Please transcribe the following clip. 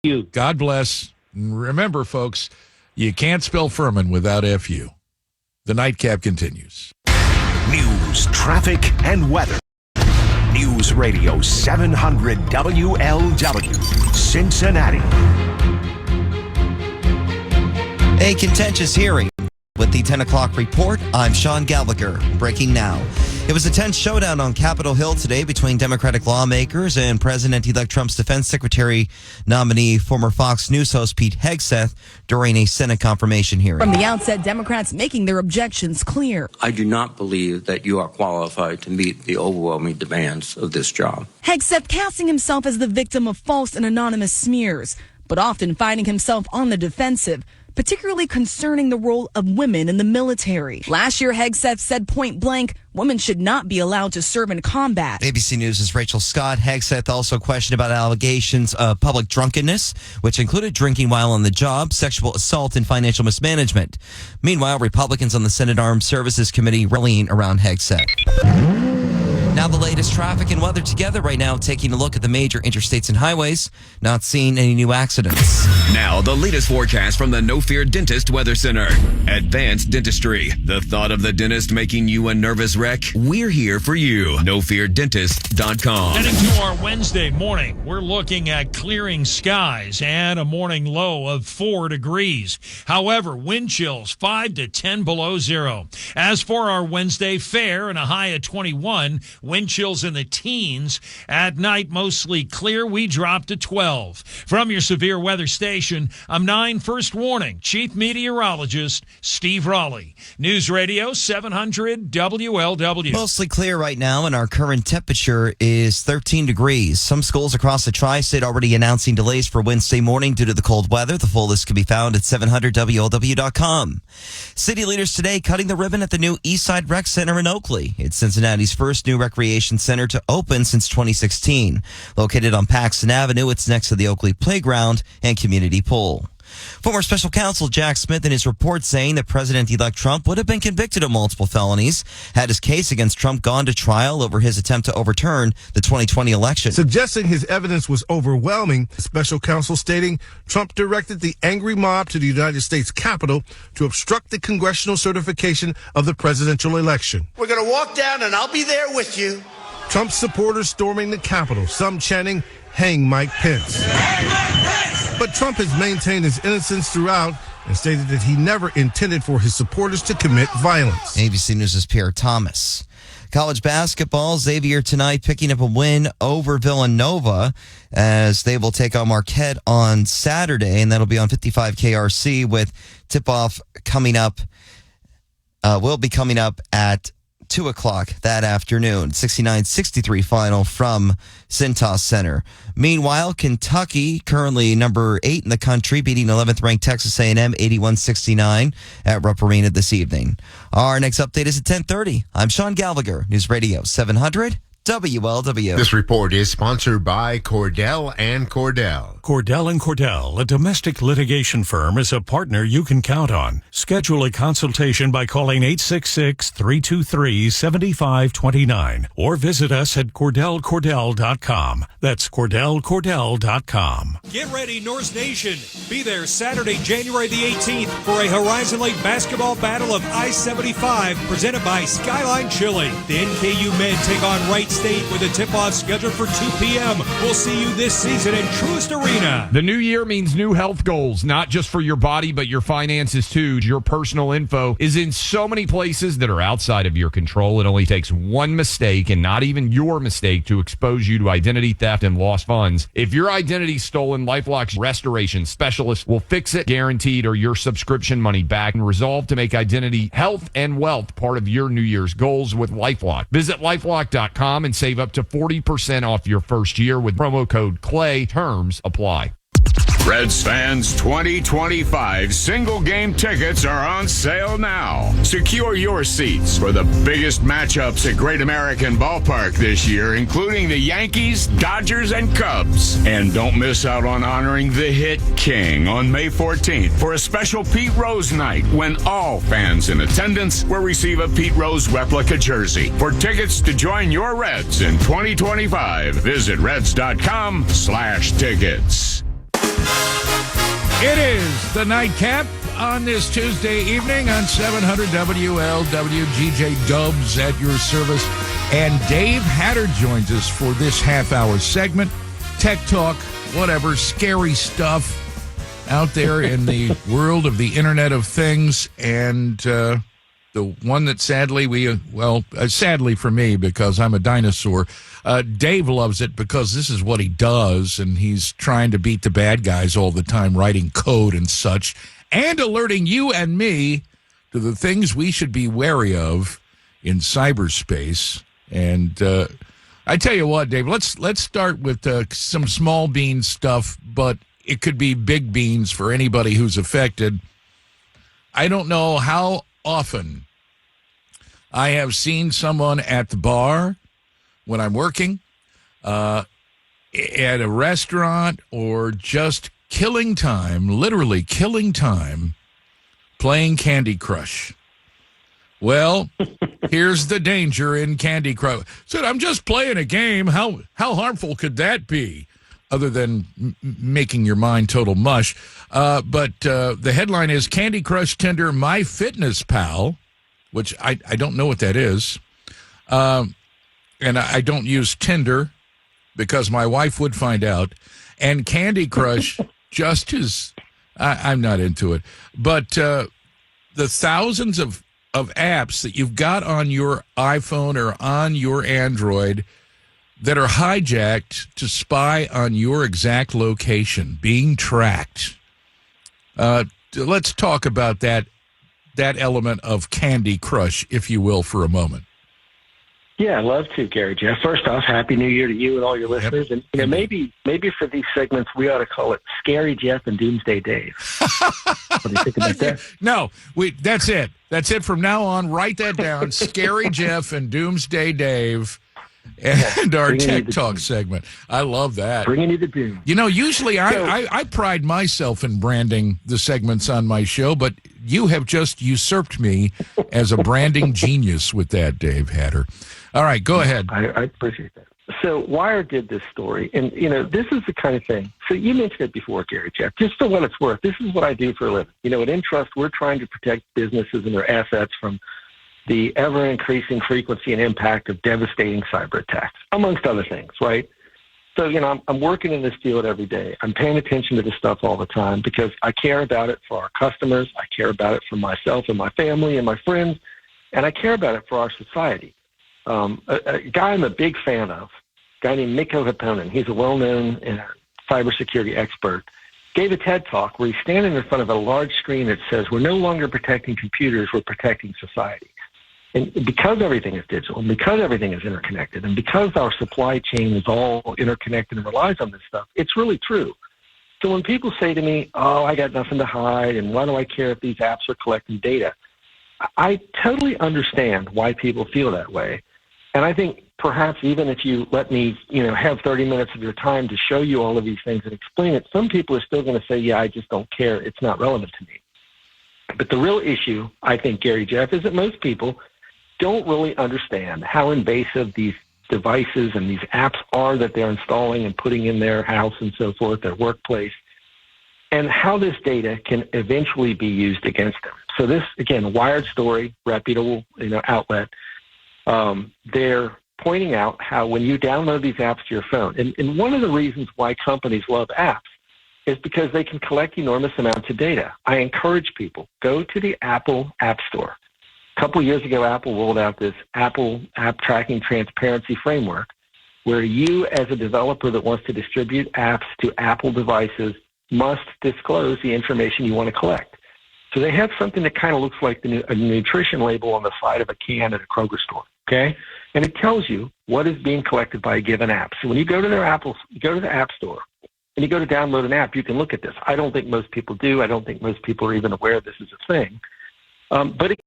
You. God bless. And remember, folks, you can't spell Furman without FU. The nightcap continues. News, traffic, and weather. News Radio 700 WLW, Cincinnati. A contentious hearing. With the 10 o'clock report, I'm Sean Gallagher. Breaking now. It was a tense showdown on Capitol Hill today between Democratic lawmakers and President-elect Trump's defense secretary nominee, former Fox News host Pete Hegseth, during a Senate confirmation hearing. From the outset, Democrats making their objections clear. I do not believe that you are qualified to meet the overwhelming demands of this job. Hegseth casting himself as the victim of false and anonymous smears, but often finding himself on the defensive, particularly concerning the role of women in the military. Last year, Hegseth said point blank, women should not be allowed to serve in combat. ABC News' Rachel Scott. Hegseth also questioned about allegations of public drunkenness, which included drinking while on the job, sexual assault, and financial mismanagement. Meanwhile, Republicans on the Senate Armed Services Committee rallying around Hegseth. Now the latest traffic and weather together right now, taking a look at the major interstates and highways. Not seeing any new accidents. Now the latest forecast from the No Fear Dentist Weather Center. Advanced Dentistry. The thought of the dentist making you a nervous wreck? We're here for you. NoFearDentist.com. Heading to our Wednesday morning, we're looking at clearing skies and a morning low of 4 degrees. However, wind chills 5 to 10 below zero. As for our Wednesday fare and a high of 21, wind chills in the teens. At night, mostly clear. We drop to 12. From your severe weather station, I'm 9 First Warning Chief Meteorologist Steve Raleigh. News Radio 700 WLW. Mostly clear right now, and our current temperature is 13 degrees. Some schools across the tri-state already announcing delays for Wednesday morning due to the cold weather. The full list can be found at 700WLW.com. City leaders today cutting the ribbon at the new Eastside Rec Center in Oakley. It's Cincinnati's first new recreation center to open since 2016. Located on Paxton Avenue, it's next to the Oakley Playground and Community Pool. Former special counsel Jack Smith in his report saying that President-elect Trump would have been convicted of multiple felonies had his case against Trump gone to trial over his attempt to overturn the 2020 election. Suggesting his evidence was overwhelming, special counsel stating Trump directed the angry mob to the United States Capitol to obstruct the congressional certification of the presidential election. We're going to walk down and I'll be there with you. Trump supporters storming the Capitol, some chanting, "Hang Mike Pence." But Trump has maintained his innocence throughout and stated that he never intended for his supporters to commit violence. ABC News' Pierre Thomas. College basketball, Xavier tonight picking up a win over Villanova as they will take on Marquette on Saturday, and that'll be on 55 KRC with tip-off coming up, will be coming up at 2 o'clock that afternoon. 69-63 final from Cintas Center. Meanwhile, Kentucky, currently number 8 in the country, beating 11th ranked Texas A&M 81-69 at Rupp Arena this evening. Our next update is at 10:30. I'm Sean Gallagher, News Radio 700 WLW. This report is sponsored by Cordell and Cordell. Cordell and Cordell, a domestic litigation firm, is a partner you can count on. Schedule a consultation by calling 866-323-7529 or visit us at CordellCordell.com. That's CordellCordell.com. Get ready, Norse Nation. Be there Saturday, January the 18th for a Horizon Lake basketball battle of I-75 presented by Skyline Chili. The NKU men take on Wright State with a tip-off scheduled for 2 p.m. We'll see you this season in Truist Arena. The new year means new health goals, not just for your body, but your finances too. Your personal info is in so many places that are outside of your control. It only takes one mistake, and not even your mistake, to expose you to identity theft and lost funds. If your identity's stolen, LifeLock's restoration specialist will fix it, guaranteed, or your subscription money back, and resolve to make identity, health, and wealth part of your New Year's goals with LifeLock. Visit LifeLock.com and save up to 40% off your first year with promo code CLAY. Terms apply. Reds fans, 2025 single game tickets are on sale now. Secure your seats for the biggest matchups at Great American Ballpark this year, including the Yankees, Dodgers, and Cubs. And don't miss out on honoring the Hit King on May 14th for a special Pete Rose night when all fans in attendance will receive a Pete Rose replica jersey. For tickets to join your Reds in 2025, visit Reds.com/tickets. It is the nightcap on this Tuesday evening on 700 WLW. GJ Dubs at your service. And Dave Hatter joins us for this half-hour segment. Tech talk, whatever, scary stuff out there in the world of the Internet of Things. And the one that sadly for me, because I'm a dinosaur, Dave loves it because this is what he does, and he's trying to beat the bad guys all the time, writing code and such, and alerting you and me to the things we should be wary of in cyberspace. And I tell you what, Dave, let's start with some small bean stuff, but it could be big beans for anybody who's affected. I don't know how often I have seen someone at the bar when I'm working, at a restaurant, or just literally killing time, playing Candy Crush. Well, here's the danger in Candy Crush. Said, I'm just playing a game. How harmful could that be? Other than making your mind total mush. But the headline is Candy Crush Tinder MyFitnessPal, which I don't know what that is. And I don't use Tinder because my wife would find out. And Candy Crush just is, I'm not into it. But the thousands of apps that you've got on your iPhone or on your Android that are hijacked to spy on your exact location, being tracked. Let's talk about that element of Candy Crush, if you will, for a moment. Yeah, I'd love to, Gary Jeff. First off, Happy New Year to you and all your listeners. Yep. And maybe for these segments, we ought to call it Scary Jeff and Doomsday Dave. What do you think about that? No, that's it. That's it from now on. Write that down. Scary Jeff and Doomsday Dave. And our Tech Talk segment. I love that. Bringing you the doom. You know, usually I pride myself in branding the segments on my show, but you have just usurped me as a branding genius with that, Dave Hatter. All right, go ahead. I appreciate that. So Wired did this story, and, this is the kind of thing. So you mentioned it before, Gary Jeff. Just for what it's worth, this is what I do for a living. At Entrust, we're trying to protect businesses and their assets from the ever-increasing frequency and impact of devastating cyber attacks, amongst other things, right? So, I'm working in this field every day. I'm paying attention to this stuff all the time because I care about it for our customers. I care about it for myself and my family and my friends, and I care about it for our society. A guy I'm a big fan of, a guy named Mikko Hipponen, he's a well-known cybersecurity expert, gave a TED Talk where he's standing in front of a large screen that says, we're no longer protecting computers, we're protecting society. And because everything is digital, and because everything is interconnected, and because our supply chain is all interconnected and relies on this stuff, it's really true. So when people say to me, oh, I got nothing to hide, and why do I care if these apps are collecting data? I totally understand why people feel that way. And I think perhaps even if you let me, have 30 minutes of your time to show you all of these things and explain it, some people are still going to say, yeah, I just don't care. It's not relevant to me. But the real issue, I think, Gary Jeff, is that most people don't really understand how invasive these devices and these apps are that they're installing and putting in their house and so forth, their workplace, and how this data can eventually be used against them. So this, again, Wired story, reputable outlet, they're pointing out how when you download these apps to your phone, and one of the reasons why companies love apps is because they can collect enormous amounts of data. I encourage people, go to the Apple App Store. A couple of years ago, Apple rolled out this Apple App Tracking Transparency Framework where you, as a developer that wants to distribute apps to Apple devices, must disclose the information you want to collect. So they have something that kind of looks like a nutrition label on the side of a can at a Kroger store, okay? And it tells you what is being collected by a given app. So when you go to the App Store and you go to download an app, you can look at this. I don't think most people do. I don't think most people are even aware this is a thing. But